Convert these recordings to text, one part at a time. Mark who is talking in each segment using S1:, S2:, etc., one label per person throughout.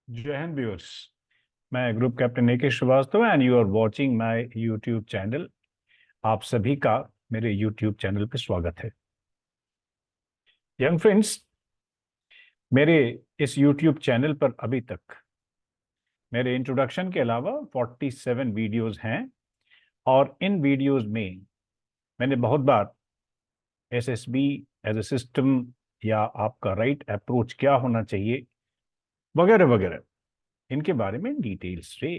S1: जय हिंद व्यूअर्स। मैं group captain AK Srivastava and you are watching my YouTube channel. आप सभी का मेरे यूट्यूब चैनल पे स्वागत है। यंग फ्रेंड्स, मेरे इस यूट्यूब चैनल पर अभी तक मेरे इंट्रोडक्शन के अलावा 47 वीडियोस हैं और इन वीडियोस में मैंने बहुत बार SSB एज ए सिस्टम या आपका राइट अप्रोच क्या होना चाहिए वगैरह वगैरह इनके बारे में डिटेल्स से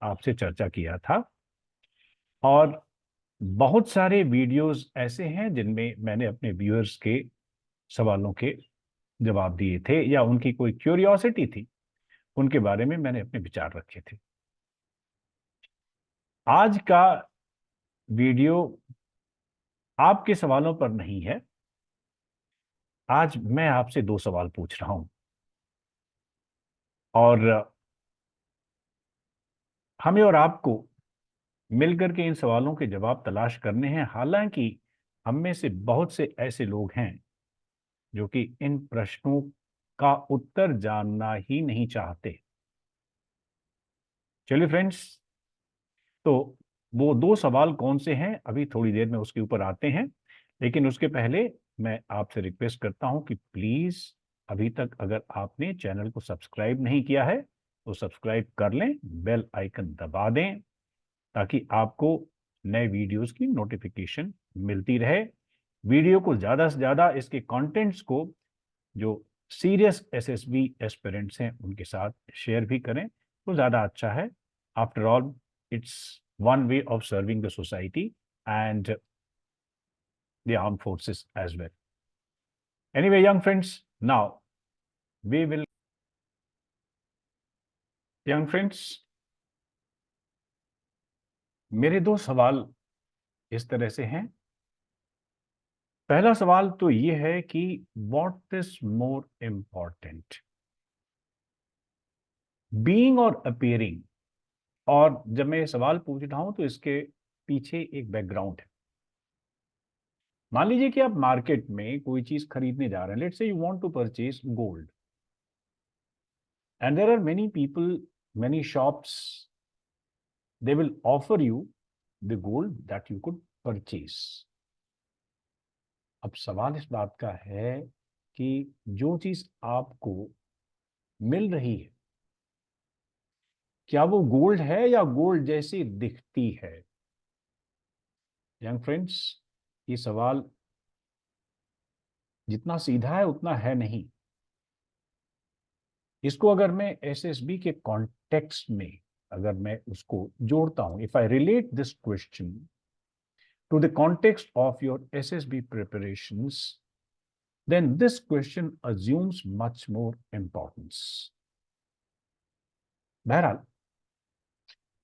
S1: आपसे चर्चा किया था। और बहुत सारे वीडियोस ऐसे हैं जिनमें मैंने अपने व्यूअर्स के सवालों के जवाब दिए थे या उनकी कोई क्यूरियोसिटी थी, उनके बारे में मैंने अपने विचार रखे थे। आज का वीडियो आपके सवालों पर नहीं है। आज मैं आपसे दो सवाल पूछ रहा हूं और हमें और आपको मिलकर के इन सवालों के जवाब तलाश करने हैं। हालांकि हम में से बहुत से ऐसे लोग हैं जो कि इन प्रश्नों का उत्तर जानना ही नहीं चाहते। चलिए फ्रेंड्स, तो वो दो सवाल कौन से हैं अभी थोड़ी देर में उसके ऊपर आते हैं, लेकिन उसके पहले मैं आपसे रिक्वेस्ट करता हूं कि प्लीज अभी तक अगर आपने चैनल को सब्सक्राइब नहीं किया है तो सब्सक्राइब कर लें, बेल आइकन दबा दें ताकि आपको नए वीडियोस की नोटिफिकेशन मिलती रहे। वीडियो को ज्यादा से ज्यादा इसके कंटेंट्स को जो सीरियस SSB एस्पिरेंट्स हैं उनके साथ शेयर भी करें तो ज्यादा अच्छा है। After all, it's one way of serving the society and the armed forces as well. Anyway, young friends, now we will, young friends, मेरे दो सवाल इस तरह से हैं। पहला सवाल तो ये है कि what is more important, being और appearing? और जब मैं ये सवाल पूछ रहा हूं तो इसके पीछे एक बैकग्राउंड है। मान लीजिए कि आप मार्केट में कोई चीज खरीदने जा रहे हैं। Let's say you want to purchase gold and there are many people, many shops, they will offer you the gold that you could purchase. अब सवाल इस बात का है कि जो चीज आपको मिल रही है क्या वो गोल्ड है या गोल्ड जैसी दिखती है? यंग फ्रेंड्स, ये सवाल जितना सीधा है उतना है नहीं। इसको अगर मैं SSB के कॉन्टेक्स्ट में अगर मैं उसको जोड़ता हूं, if I relate this question to the context of your SSB preparations, then this question assumes much more importance. Behral,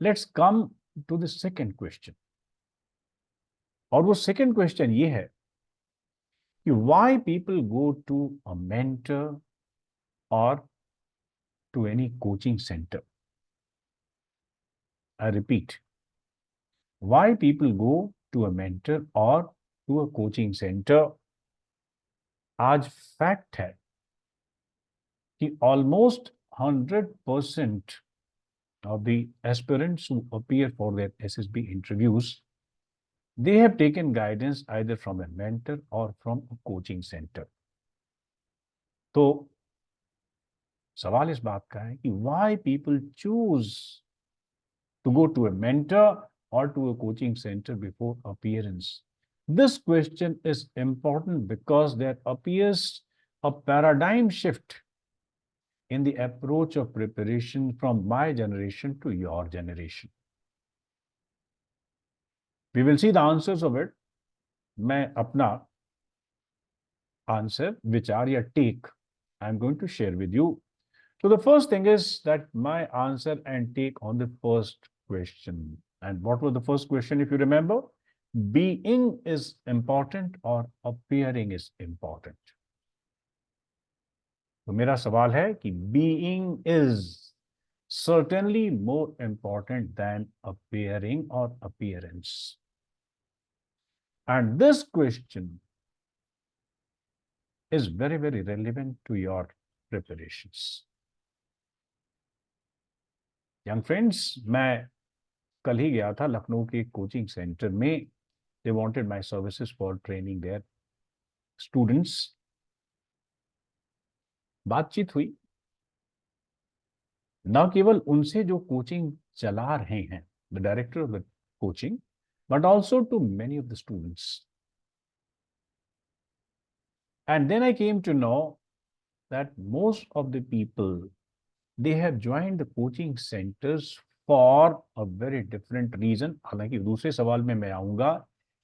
S1: let's come to the second question. और वो second question ये है कि why people go to a mentor or to any coaching center? I repeat, why people go to a mentor or to a coaching center? आज fact है कि almost 100% of the aspirants who appear for their SSB interviews, they have taken guidance either from a mentor or from a coaching center. तो सवाल इस बात का है कि why people choose to go to a mentor or to a coaching center before appearance. This question is important because there appears a paradigm shift in the approach of preparation from my generation to your generation. We will see the answers of it. मैं अपना answer, विचार या take I am going to share with you. So the first thing is that my answer and take on the first question. And what was the first question, if you remember? Being is important or appearing is important? तो मेरा सवाल है कि being is certainly more important than appearing or appearance. And this question is very, very relevant to your preparations. Young friends, मैं कल ही गया था लखनऊ के कोचिंग सेंटर में. They wanted my services for training their students. बातचीत हुई न केवल उनसे जो कोचिंग चला रहे हैं, the director of the coaching, but also to many of the students. And then I came to know that most of the people, they have joined the coaching centers for a very different reason. हालांकि दूसरे सवाल में मैं आऊंगा,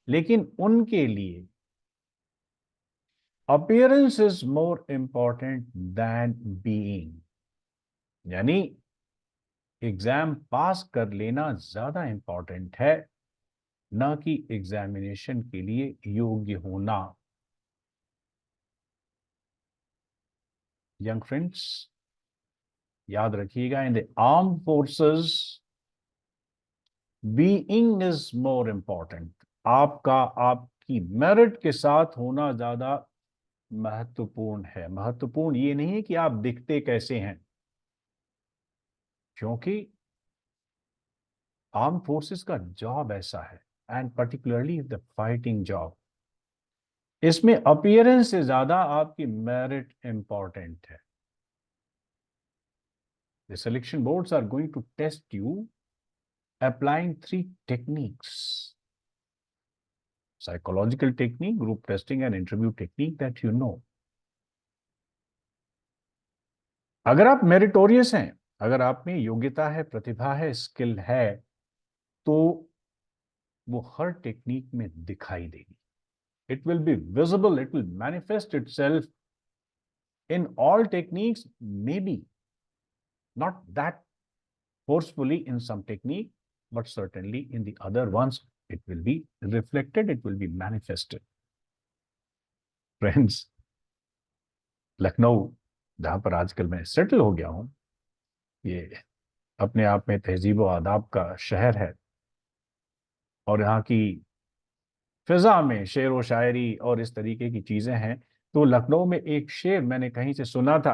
S1: लेकिन उनके लिए appearance is more important than being. यानी एग्जाम पास कर लेना ज्यादा इंपॉर्टेंट है, न कि एग्जामिनेशन के लिए योग्य होना. यंग फ्रेंड्स, याद रखिएगा, in the arm forces being is more important. आपकी मेरिट के साथ होना ज्यादा महत्वपूर्ण है. महत्वपूर्ण ये नहीं है कि आप दिखते कैसे हैं, क्योंकि आर्म फोर्सेस का जॉब ऐसा है, and particularly the fighting job, इसमें अपीयरेंस से ज्यादा आपकी मेरिट इंपॉर्टेंट है. The selection boards are going to test you applying 3 techniques: psychological technique, group testing, and interview technique that you know. अगर आप मेरिटोरियस हैं, अगर आप में योग्यता है, प्रतिभा है, स्किल है, तो वो हर टेक्निक में दिखाई देगी. It will be visible, it will manifest itself in all techniques, may be not that forcefully in some technique, but certainly in the other ones it will be reflected, it will be manifested. Friends, Lucknow जहां पर आजकल मैं settle हो गया हूं, ये अपने आप में तहजीब व आदाब का शहर है, और यहाँ की फिजा में शेर व शायरी और इस तरीके की चीजें हैं. तो लखनऊ में एक शेर मैंने कहीं से सुना था,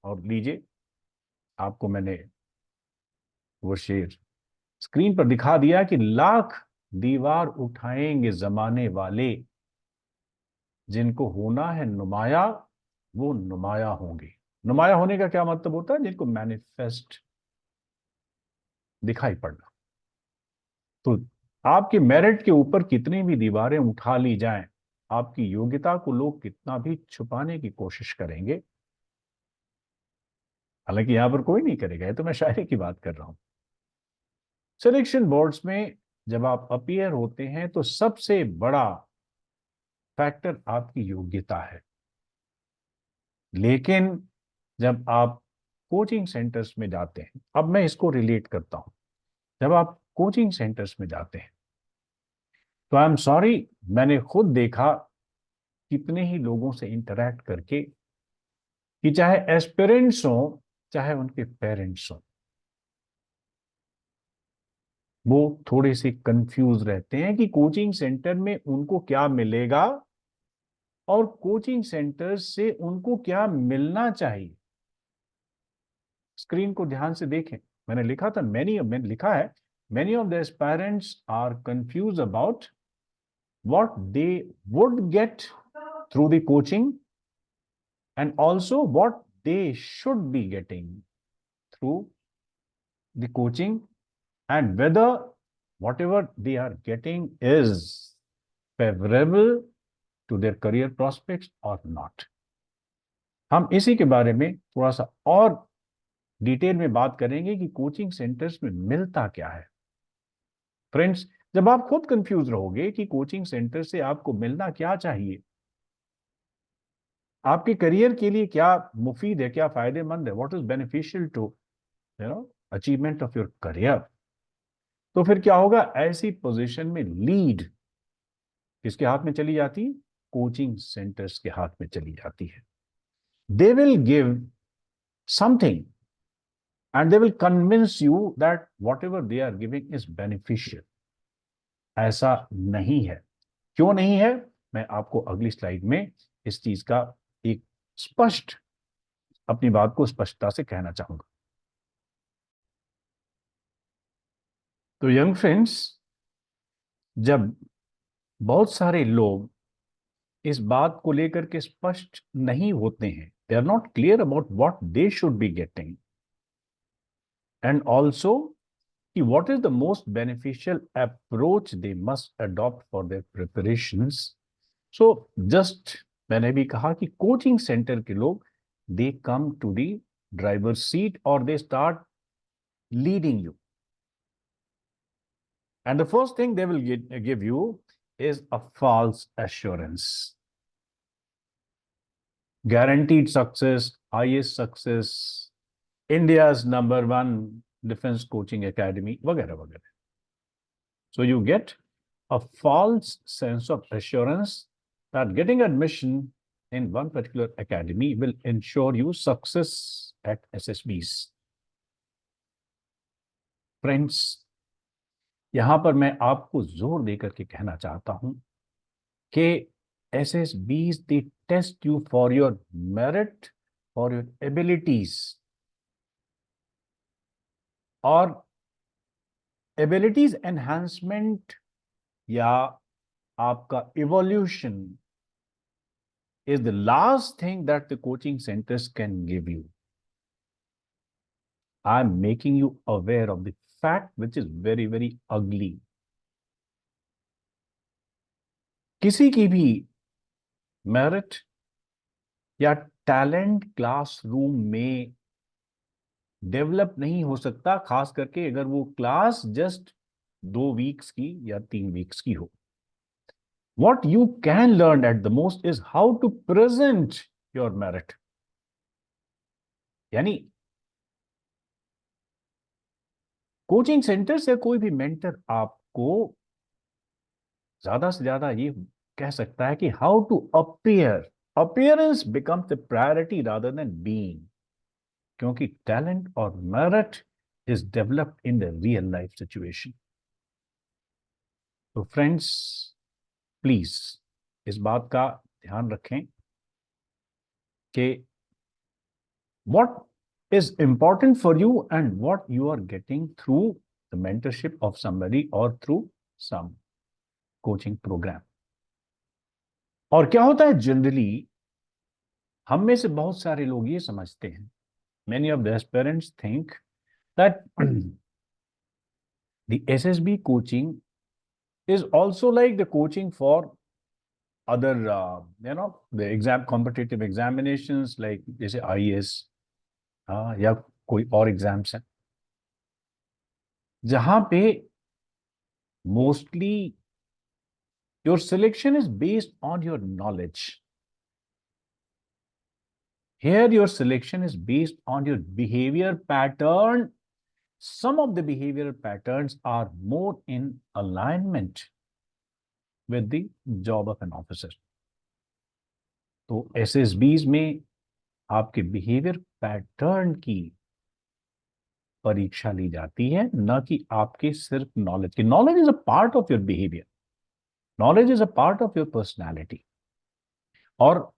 S1: और लीजिए आपको मैंने वो शेर स्क्रीन पर दिखा दिया कि लाख दीवार उठाएंगे जमाने वाले, जिनको होना है नुमाया वो नुमाया होंगे. नुमाया होने का क्या मतलब होता है? जिनको मैनिफेस्ट, दिखाई पड़ना. तो आपके मेरिट के ऊपर कितनी भी दीवारें उठा ली जाएं, आपकी योग्यता को लोग कितना भी छुपाने की कोशिश करेंगे, हालांकि यहां पर कोई नहीं करेगा, ये तो मैं शायरी की बात कर रहा हूं. सिलेक्शन बोर्ड्स में जब आप अपीयर होते हैं तो सबसे बड़ा फैक्टर आपकी योग्यता है. लेकिन जब आप कोचिंग सेंटर्स में जाते हैं, अब मैं इसको रिलेट करता हूं, जब आप कोचिंग सेंटर्स में जाते हैं तो आई एम सॉरी, मैंने खुद देखा कितने ही लोगों से इंटरैक्ट करके कि चाहे एस्पिरेंट्स हो, चाहे उनके पेरेंट्स हो, वो थोड़े से कंफ्यूज रहते हैं कि कोचिंग सेंटर में उनको क्या मिलेगा और कोचिंग सेंटर से उनको क्या मिलना चाहिए. स्क्रीन को ध्यान से देखें, मैंने लिखा था मैंने लिखा है, many of the aspirants are confused about what they would get through the coaching and also what they should be getting through the coaching, and whether whatever they are getting is favorable to their career prospects or not. हम इसी के बारे में थोड़ा सा और detail में बात करेंगे कि कोचिंग सेंटर्स में मिलता क्या है. फ्रेंड्स, जब आप खुद कंफ्यूज रहोगे कि कोचिंग सेंटर से आपको मिलना क्या चाहिए, आपके करियर के लिए क्या मुफीद है, क्या फायदेमंद है, what is beneficial to achievement of your career, तो फिर क्या होगा? ऐसी पोजीशन में लीड किसके हाथ में चली जाती है? कोचिंग सेंटर्स के हाथ में चली जाती है. They will give something and they will convince you that whatever they are giving is beneficial. ऐसा नहीं है. क्यों नहीं है? मैं आपको अगली स्लाइड में इस चीज का एक स्पष्ट, अपनी बात को स्पष्टता से कहना चाहूंगा. तो यंग फ्रेंड्स, जब बहुत सारे लोग इस बात को लेकर के स्पष्ट नहीं होते हैं, they are not clear about what they should be getting, and also कि what is the most beneficial approach they must adopt for their preparations. So just मैंने भी कहा कि कोचिंग सेंटर के लोग they come to the driver's seat or they start leading you, and the first thing they will give you is a false assurance, guaranteed success, highest success, India's #1 defense coaching academy, वगैरह वगैरह. So you get a false sense of assurance that getting admission in one particular academy will ensure you success at SSBs. Friends, यहां पर मैं आपको जोर देकर के कहना चाहता हूं कि SSBs they test you for your merit, for your abilities, और abilities enhancement या आपका evolution is the last thing that the coaching centers can give you. I'm making you aware of the fact which is very, very ugly. किसी की भी merit या talent classroom में develop नहीं हो सकता, खास करके अगर वो क्लास जस्ट 2 वीक्स की या 3 वीक्स की हो. What you can learn at the most is how to present your merit. यानी कोचिंग सेंटर से कोई भी मेंटर आपको ज्यादा से ज्यादा ये कह सकता है कि how to appear. Appearance becomes the priority rather than being, क्योंकि टैलेंट और merit is developed in the real life situation. तो फ्रेंड्स, प्लीज इस बात का ध्यान रखें कि what is important for you and what you are getting through the mentorship of somebody or through some coaching program. और क्या होता है जनरली, हम में से बहुत सारे लोग ये समझते हैं, many of the aspirants think that the SSB coaching is also like the coaching for other the exam competitive examinations like जैसे IAS या कोई और एग्जाम्स हैं जहां पे mostly your selection is based on your knowledge. Here your selection is based on your behavior pattern. Some of the behavioral patterns are more in alignment with the job of an officer. तो SSBs में आपके behaviour pattern की परीक्षा ली जाती है, न कि आपके सिर्फ नॉलेज की. Knowledge is a part of your behaviour, knowledge is a part of your personality. और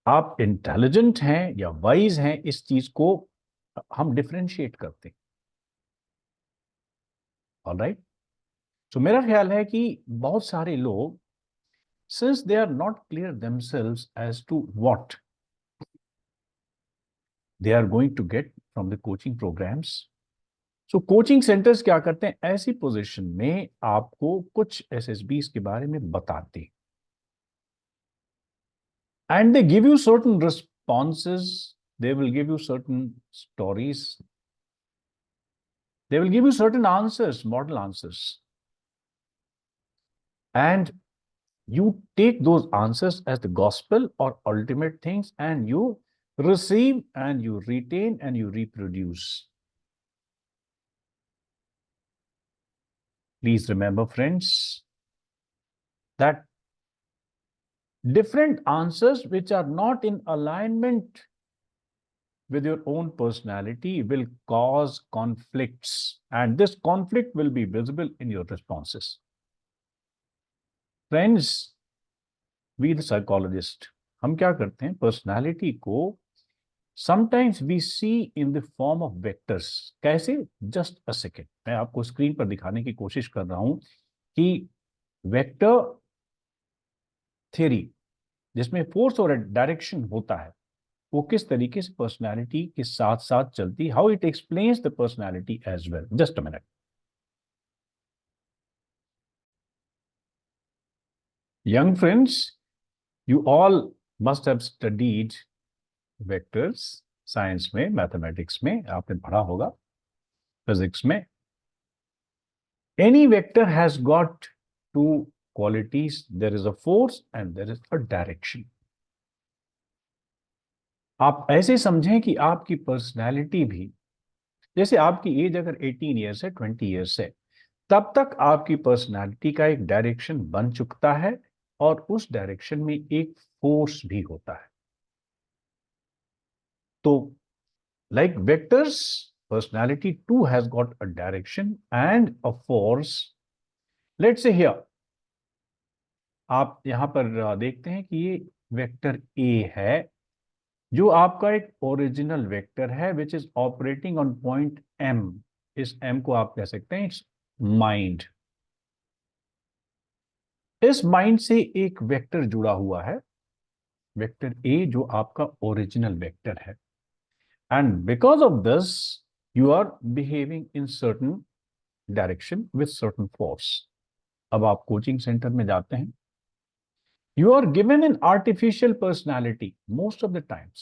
S1: आप इंटेलिजेंट हैं या वाइज हैं, इस चीज को हम डिफरेंशिएट करते हैं. ऑलराइट. तो मेरा ख्याल है कि बहुत सारे लोग, since they are not clear themselves as to what they are going to get from the coaching programmes, so coaching centres क्या करते हैं, ऐसी पोजीशन में आपको कुछ SSBs के बारे में बताते हैं. And they give you certain responses, they will give you certain stories, they will give you certain answers, model answers. And you take those answers as the gospel or ultimate things, and you receive and you retain and you reproduce. Please remember, friends, that different answers which are not in alignment with your own personality will cause conflicts, and this conflict will be visible in your responses. Friends, we the psychologist, हम क्या करते हैं, personality को sometimes we see in the form of vectors. कैसे? Just a second, मैं आपको screen पर दिखाने की कोशिश कर रहा हूं कि वेक्टर थ्योरी जिसमें फोर्स और डायरेक्शन होता है वो किस तरीके से पर्सनालिटी के साथ साथ चलती, how it explains the personality as well. Just a minute. Young friends, you all must have studied vectors. Science में, मैथमेटिक्स में आपने पढ़ा होगा, फिजिक्स में। Any vector has got two qualities. There is a force and there is a direction. आप ऐसे समझें कि आपकी पर्सनैलिटी भी, जैसे आपकी एज अगर 18 ईयर्स है, 20 ईयर्स है, तब तक आपकी पर्सनैलिटी का एक डायरेक्शन बन चुकता है और उस डायरेक्शन में एक फोर्स भी होता है। तो like vectors, personality too has got a direction and a force. Let's say here, आप यहां पर देखते हैं कि ये वेक्टर ए है जो आपका एक ओरिजिनल वेक्टर है which is operating on point M. इस एम को आप कह सकते हैं इट्स माइंड। इस माइंड से एक वेक्टर जुड़ा हुआ है, वेक्टर ए, जो आपका ओरिजिनल वेक्टर है। And because of this you are behaving in certain direction with certain force. अब आप कोचिंग सेंटर में जाते हैं, you are given an artificial personality most of the times.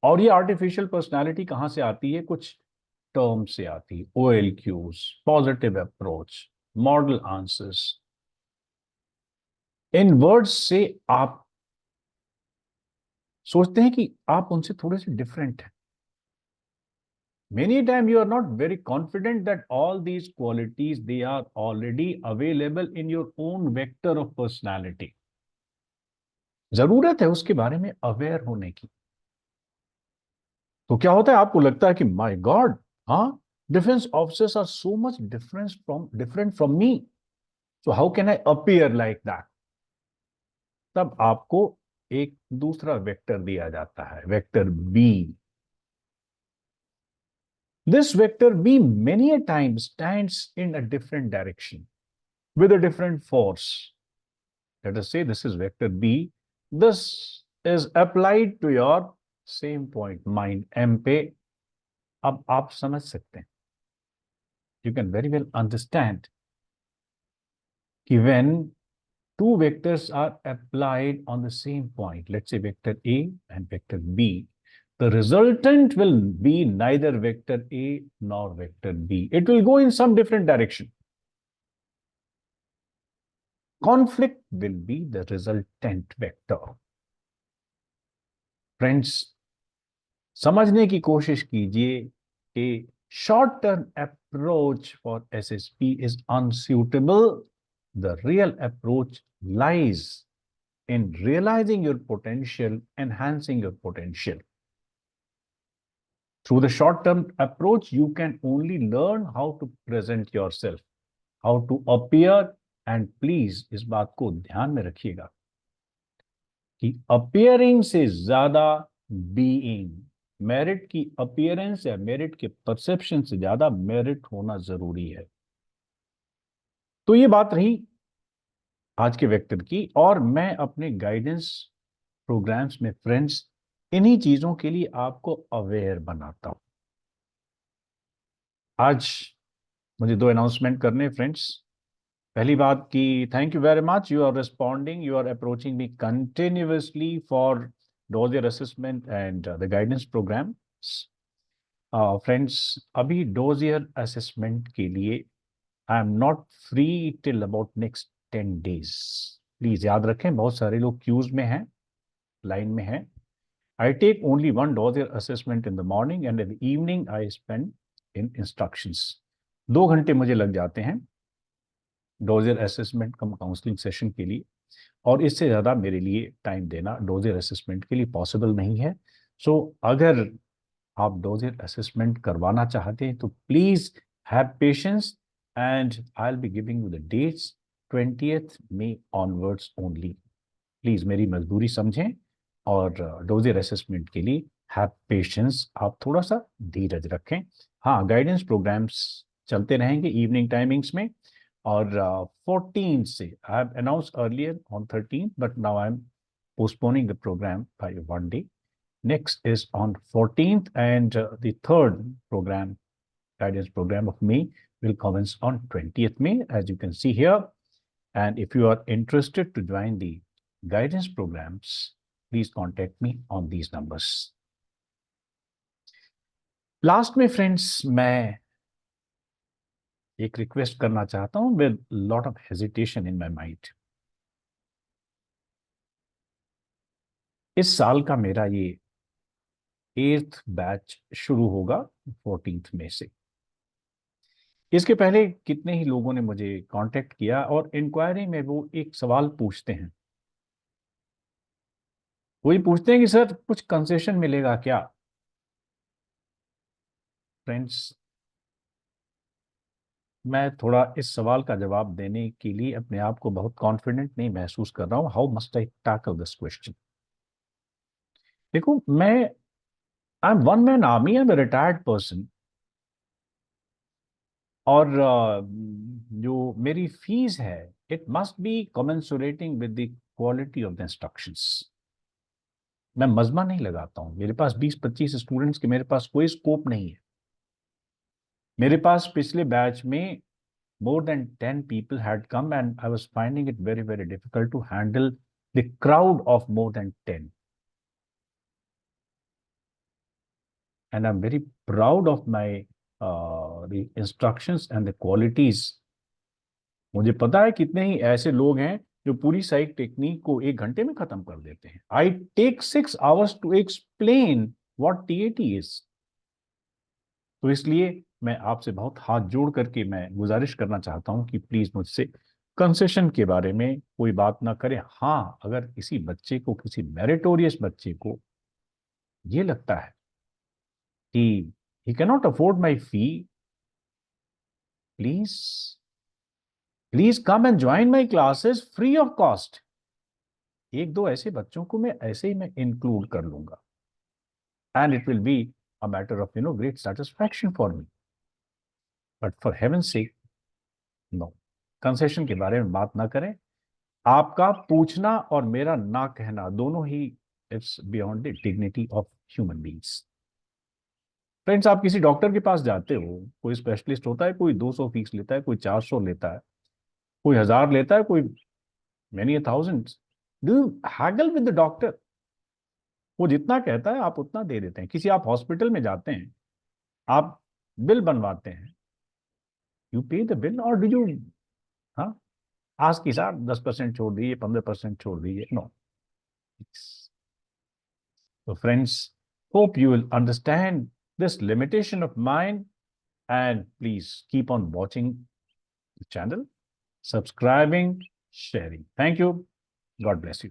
S1: और ये आर्टिफिशियल पर्सनैलिटी कहां से आती है? कुछ टर्म से आती है। OLQs, positive approach, model answers. इन वर्ड्स से आप सोचते हैं कि आप उनसे थोड़े से डिफरेंट हैं। Many times you are not very confident that all these qualities they are already available in your own vector of personality. जरूरत है उसके बारे में अवेयर होने की। तो क्या होता है, आपको लगता है कि माय गॉड, हाँ, defence officers are so much different from me, so how can I appear like that. तब आपको एक दूसरा वेक्टर दिया जाता है, vector B. This vector B many a time stands in a different direction with a different force. Let us say this is vector b. This is applied to your same point mind m पे। अब आप समझ सकते हैं, you can very well understand कि when two vectors are applied on the same point, let's say vector A and vector B, the resultant will be neither vector A nor vector B. It will go in some different direction. Conflict will be the resultant vector. Friends, समझने की कोशिश कीजिए कि short term approach for SSP is unsuitable. The real approach lies in realizing your potential, enhancing your potential. Through the short-term approach, you can only learn how to present yourself, how to appear, and please इस बात को ध्यान में रखिएगा कि appearing से ज्यादा being, merit की अपीयरेंस या मेरिट के परसेप्शन से ज्यादा मेरिट होना जरूरी है। तो ये बात रही आज के वेक्टर की, और मैं अपने गाइडेंस प्रोग्राम्स में फ्रेंड्स इन्हीं चीजों के लिए आपको अवेयर बनाता हूं। आज मुझे दो अनाउंसमेंट करने फ्रेंड्स। पहली बात कि thank you very much, you are responding, you are approaching me continuously for dossier assessment and the guidance programme. Friends, अभी डोजियर असेसमेंट के लिए I am not free till about next 10 days। Please याद रखें, बहुत सारे लोग cues में हैं, लाइन में हैं। I take only one dossier assessment in the morning and in the evening I spend in instructions. 2 घंटे मुझे लग जाते हैं डोजियर असेसमेंट कम काउंसलिंग सेशन के लिए, और इससे ज़्यादा मेरे लिए टाइम देना डोजियर असेसमेंट के लिए पॉसिबल नहीं है। सो अगर आप डोजियर असेसमेंट करवाना चाहते हैं तो please have patience and I will be giving you the dates 20th May onwards only. Please मेरी मजबूरी समझें, और डोजियर असेसमेंट के लिए हैव पेशेंस, आप थोड़ा सा धीरज रखें। हाँ, गाइडेंस प्रोग्राम्स चलते रहेंगे इवनिंग टाइमिंग्स में। और 14 से I have announce earlier on 13, but now I am postponing the programme by 1 day. Next is on 14th, and the third program, guidance program of me, will commence on 20th May, as you can see here. And if you are interested to join the guidance programs, please contact me on these numbers. Last में friends, मैं एक request करना चाहता हूं with lot of hesitation in my mind. इस साल का मेरा ये 8th बैच शुरू होगा 14th में से। इसके पहले कितने ही लोगों ने मुझे कांटेक्ट किया और इंक्वायरी में वो एक सवाल पूछते हैं, वही पूछते हैं कि सर कुछ कंसेशन मिलेगा क्या। फ्रेंड्स, मैं थोड़ा इस सवाल का जवाब देने के लिए अपने आप को बहुत कॉन्फिडेंट नहीं महसूस कर रहा हूं। How must I tackle this question. देखो, I am one man army, I am retired person, और जो मेरी फीस है it must be commensurating with the quality of the instructions. मैं मजमा नहीं लगाता हूं, मेरे पास 20-25 स्टूडेंट्स के मेरे पास कोई स्कोप नहीं है। मेरे पास पिछले बैच में more than 10 people had come, and I was finding it very, very difficult to handle the crowd of more than 10. And I'm very proud of my the instructions and the qualities. मुझे पता है कितने ही ऐसे लोग हैं जो पूरी साइक technique को 1 घंटे में खत्म कर देते हैं। I take 6 hours to explain what TAT is. तो इसलिए मैं आपसे बहुत हाथ जोड़ करके मैं गुजारिश करना चाहता हूं कि प्लीज मुझसे कंसेशन के बारे में कोई बात ना करें। हाँ, अगर किसी बच्चे को, किसी मेरिटोरियस बच्चे को ये लगता है कि he can not afford my fee, please please come and join my classes free of cost. 1-2 ऐसे बच्चों को मैं ऐसे ही मैं इंक्लूड कर लूंगा, and it will be a matter of great satisfaction for me. But for heaven sake, no, concession के बारे में बात ना करें। आपका पूछना और मेरा ना कहना दोनों ही it's beyond the dignity of human beings. Friends, आप किसी डॉक्टर के पास जाते हो, कोई स्पेशलिस्ट होता है, कोई 200 फीस लेता है, कोई 400 लेता है, कोई 1000 लेता है, कोई many thousands. Do you Hegel with the doctor? वो जितना कहता है आप उतना दे देते हैं। किसी आप हॉस्पिटल में जाते हैं, आप बिल बनवाते हैं, यू पे द बिल, और डू यू, हाँ, आज की साथ 10% छोड़ दीजिए, 15% छोड़ दीजिए, no. So friends, hope you will understand this limitation of mine, and please keep on watching the channel, subscribing, sharing. Thank you. God bless you.